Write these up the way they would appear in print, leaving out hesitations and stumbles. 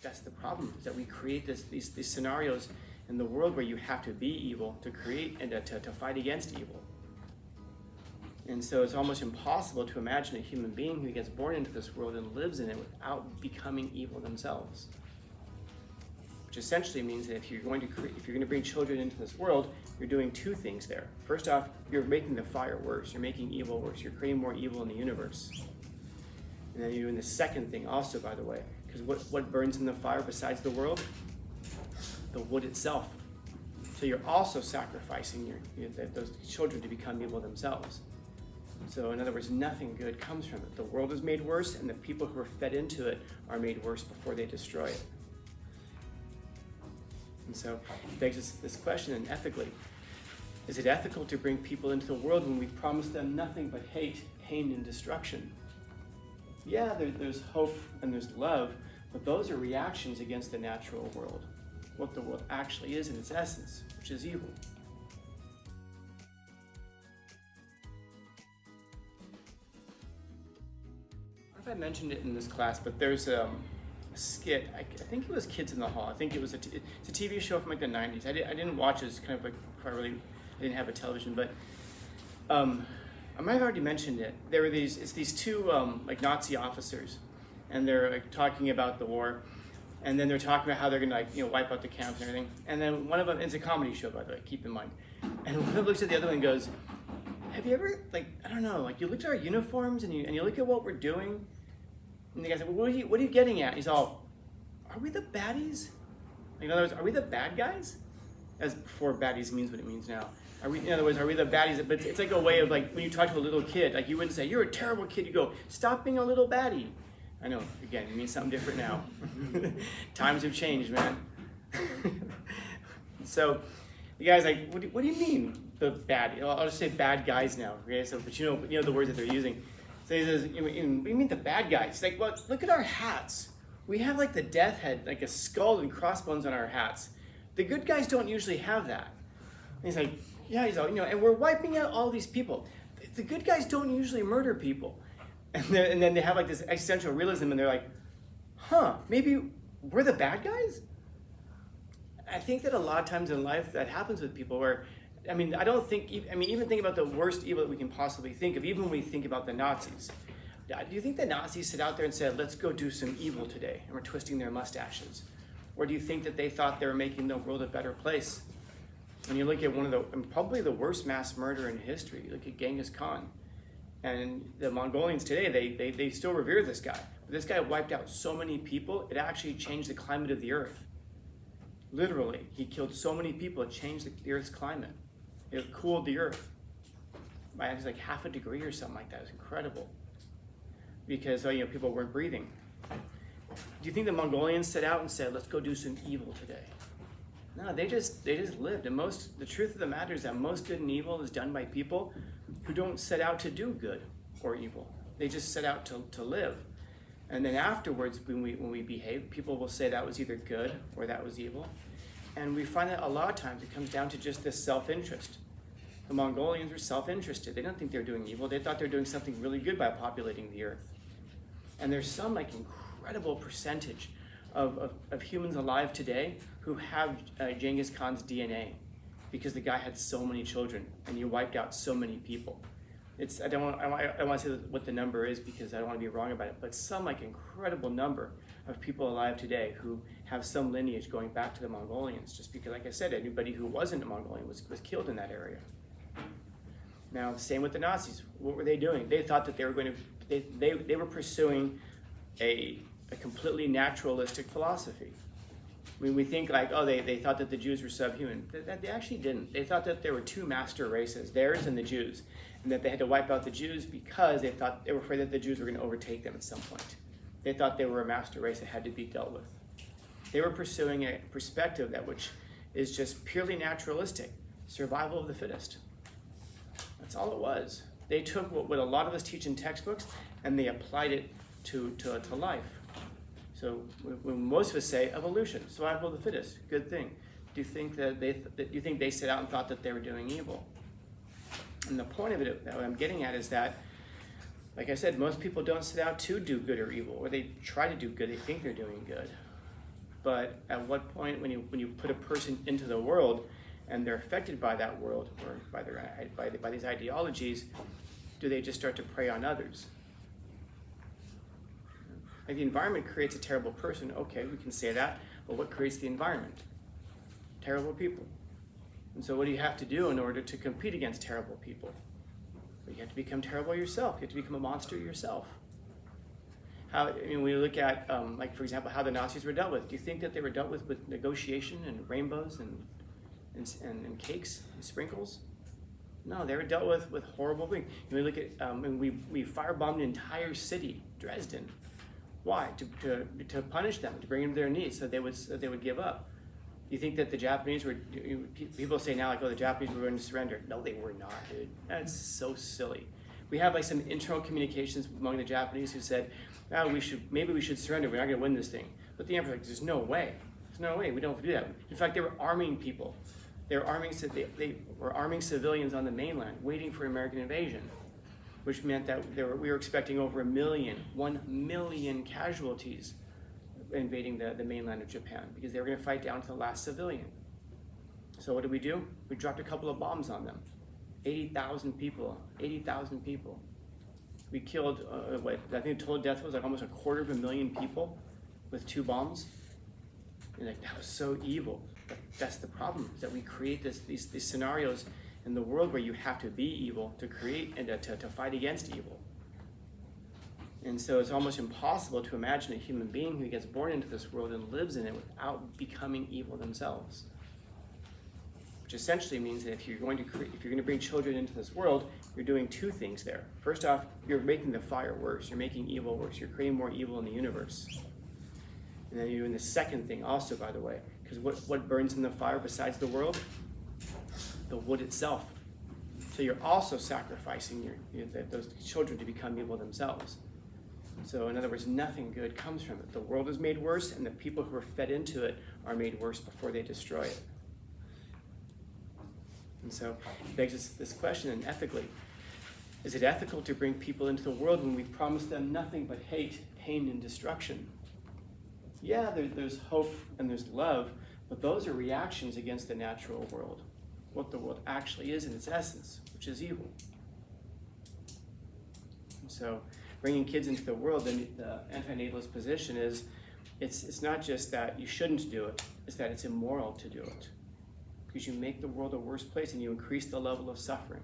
that's the problem, is that we create these scenarios in the world where you have to be evil to create and to fight against evil. And so it's almost impossible to imagine a human being who gets born into this world and lives in it without becoming evil themselves. Which essentially means that if you're going to bring children into this world, you're doing two things there. First off, you're making the fire worse. You're making evil worse. You're creating more evil in the universe. And then you're doing the second thing also, by the way, because what burns in the fire besides the world? The wood itself. So you're also sacrificing those children to become evil themselves. So in other words, nothing good comes from it. The world is made worse, and the people who are fed into it are made worse before they destroy it. And so it begs this question, and ethically, is it ethical to bring people into the world when we promise them nothing but hate, pain, and destruction? Yeah, there's hope and there's love, but those are reactions against the natural world, what the world actually is in its essence, which is evil. I don't know if I mentioned it in this class, but there's a skit. I think it was Kids in the Hall. I think it's a TV show from like the 90s. I didn't watch it. It's kind of like I didn't have a television, but I might have already mentioned it. It's these two like Nazi officers, and they're like talking about the war, and then they're talking about how they're gonna wipe out the camps and everything. And then one of them, it's a comedy show, by the way, keep in mind. And one of them looks at the other one and goes, "Have you ever you looked at our uniforms and you look at what we're doing?" And the guy said, "Well, what are you getting at?" He's all, "Are we the baddies? In other words, are we the bad guys?" As before baddies means what it means now. In other words, are we the baddies? But it's like a way of like when you talk to a little kid, like you wouldn't say, "You're a terrible kid." You go, "Stop being a little baddie." I know, again, it means something different now. Times have changed, man. So the guy's like, what do you mean, the bad? I'll just say bad guys now, okay? So, but you know the words that they're using. So he says, "What do you mean the bad guys?" He's like, "Well, look at our hats. We have like the death head, like a skull and crossbones on our hats. The good guys don't usually have that." And he's like, "Yeah," he's all, "and we're wiping out all these people. The good guys don't usually murder people." And then they have like this existential realism, and they're like, maybe we're the bad guys? I think that a lot of times in life that happens with people where, even think about the worst evil that we can possibly think of, even when we think about the Nazis. Do you think the Nazis sit out there and said, "Let's go do some evil today," and we're twisting their mustaches? Or do you think that they thought they were making the world a better place? When you look at probably the worst mass murder in history, you look at Genghis Khan. And the Mongolians today, they still revere this guy. But this guy wiped out so many people, it actually changed the climate of the earth. Literally, he killed so many people, it changed the earth's climate. It cooled the earth by like 0.5 degree or something like that. It was incredible. Because people weren't breathing. Do you think the Mongolians set out and said, "Let's go do some evil today"? No, they just lived. And the truth of the matter is that most good and evil is done by people who don't set out to do good or evil. They just set out to live. And then afterwards, when we behave, people will say that was either good or that was evil. And we find that a lot of times it comes down to just this self-interest. The Mongolians were self-interested. They don't think they were doing evil. They thought they were doing something really good by populating the earth. And there's some incredible percentage of humans alive today who have Genghis Khan's DNA, because the guy had so many children and he wiped out so many people. I don't want to say what the number is because I don't want to be wrong about it, but some incredible number of people alive today who have some lineage going back to the Mongolians, just because, like I said, anybody who wasn't a Mongolian was killed in that area. Now, same with the Nazis. What were they doing? They thought that they were pursuing a completely naturalistic philosophy. When we think they thought that the Jews were subhuman, they actually didn't. They thought that there were two master races, theirs and the Jews, and that they had to wipe out the Jews because they were afraid that the Jews were going to overtake them at some point. They thought they were a master race that had to be dealt with. They were pursuing a perspective which is just purely naturalistic, survival of the fittest. That's all it was. They took what a lot of us teach in textbooks and they applied it to life. So when most of us say evolution, survival of the fittest, good thing. Do you think that they set out and thought that they were doing evil? And the point of it that I'm getting at is that, like I said, most people don't set out to do good or evil, or they try to do good. They think they're doing good. But at what point, when you put a person into the world, and they're affected by that world or by these ideologies, do they just start to prey on others? Like the environment creates a terrible person. Okay, we can say that, but what creates the environment? Terrible people. And so what do you have to do in order to compete against terrible people? Well, you have to become terrible yourself. You have to become a monster yourself. We look at, like for example, how the Nazis were dealt with. Do you think that they were dealt with negotiation and rainbows and cakes and sprinkles? No, they were dealt with horrible things. We look at, we firebombed an entire city, Dresden. Why? To punish them, to bring them to their knees, so they would give up. Do you think that the Japanese were? People say now, like, oh, the Japanese were going to surrender. No, they were not, dude. That's so silly. We have like some internal communications among the Japanese who said, oh, maybe we should surrender. We're not going to win this thing. But the emperor's like, there's no way. There's no way. We don't do that. In fact, they were arming people. They were arming civilians on the mainland, waiting for American invasion, which meant that we were expecting over 1 million casualties invading the mainland of Japan, because they were going to fight down to the last civilian. So what did we do? We dropped a couple of bombs on them. 80,000 people. 80,000 people. We killed, I think the total death was like almost 250,000 people with 2 bombs. And like, that was so evil. But that's the problem, is that we create these scenarios in the world where you have to be evil to create and to fight against evil. And so it's almost impossible to imagine a human being who gets born into this world and lives in it without becoming evil themselves. Which essentially means that if you're going to bring children into this world, you're doing 2 things there. First off, you're making the fire worse. You're making evil worse. You're creating more evil in the universe. And then you're doing the second thing also, by the way, because what burns in the fire besides the world? The wood itself. So you're also sacrificing those children to become evil themselves. So in other words, nothing good comes from it. The world is made worse, and the people who are fed into it are made worse before they destroy it. And so it begs this question, and ethically, is it ethical to bring people into the world when we promise them nothing but hate, pain, and destruction? Yeah, there's hope and there's love, but those are reactions against the natural world, what the world actually is in its essence, which is evil. And so bringing kids into the world, the anti-natalist position is, it's not just that you shouldn't do it, it's that it's immoral to do it. Because you make the world a worse place and you increase the level of suffering.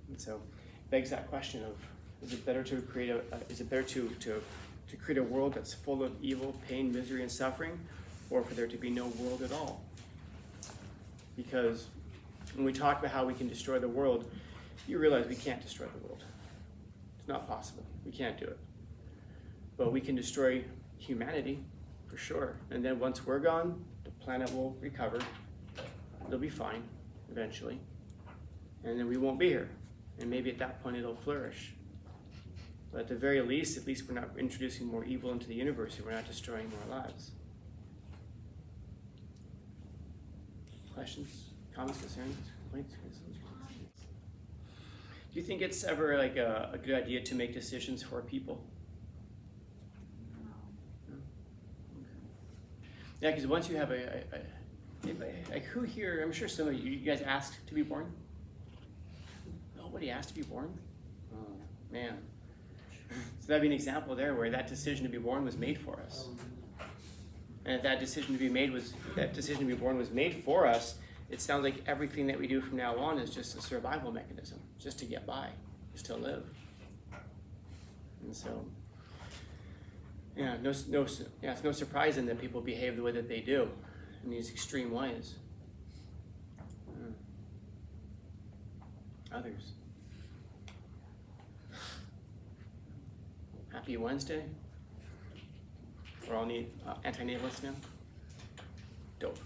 And so it begs that question of, is it better to create to create a world that's full of evil, pain, misery, and suffering, or for there to be no world at all? Because when we talk about how we can destroy the world, you realize we can't destroy the world. It's not possible. We can't do it. But we can destroy humanity, for sure. And then once we're gone, the planet will recover. It'll be fine, eventually. And then we won't be here. And maybe at that point it'll flourish. But at the very least, at least we're not introducing more evil into the universe, and we're not destroying more lives. Questions, comments, concerns, complaints? Do you think it's ever like a good idea to make decisions for people? No? Okay. Yeah, because once you have like who here, I'm sure some of you guys asked to be born? Nobody asked to be born? Oh, man. So that'd be an example there where that decision to be born was made for us. And if that decision to be born was made for us, it sounds like everything that we do from now on is just a survival mechanism, just to get by, just to live. And so, yeah, it's no surprise then that people behave the way that they do in these extreme ways. Others. Happy Wednesday. We're all anti-natalists now. Dope.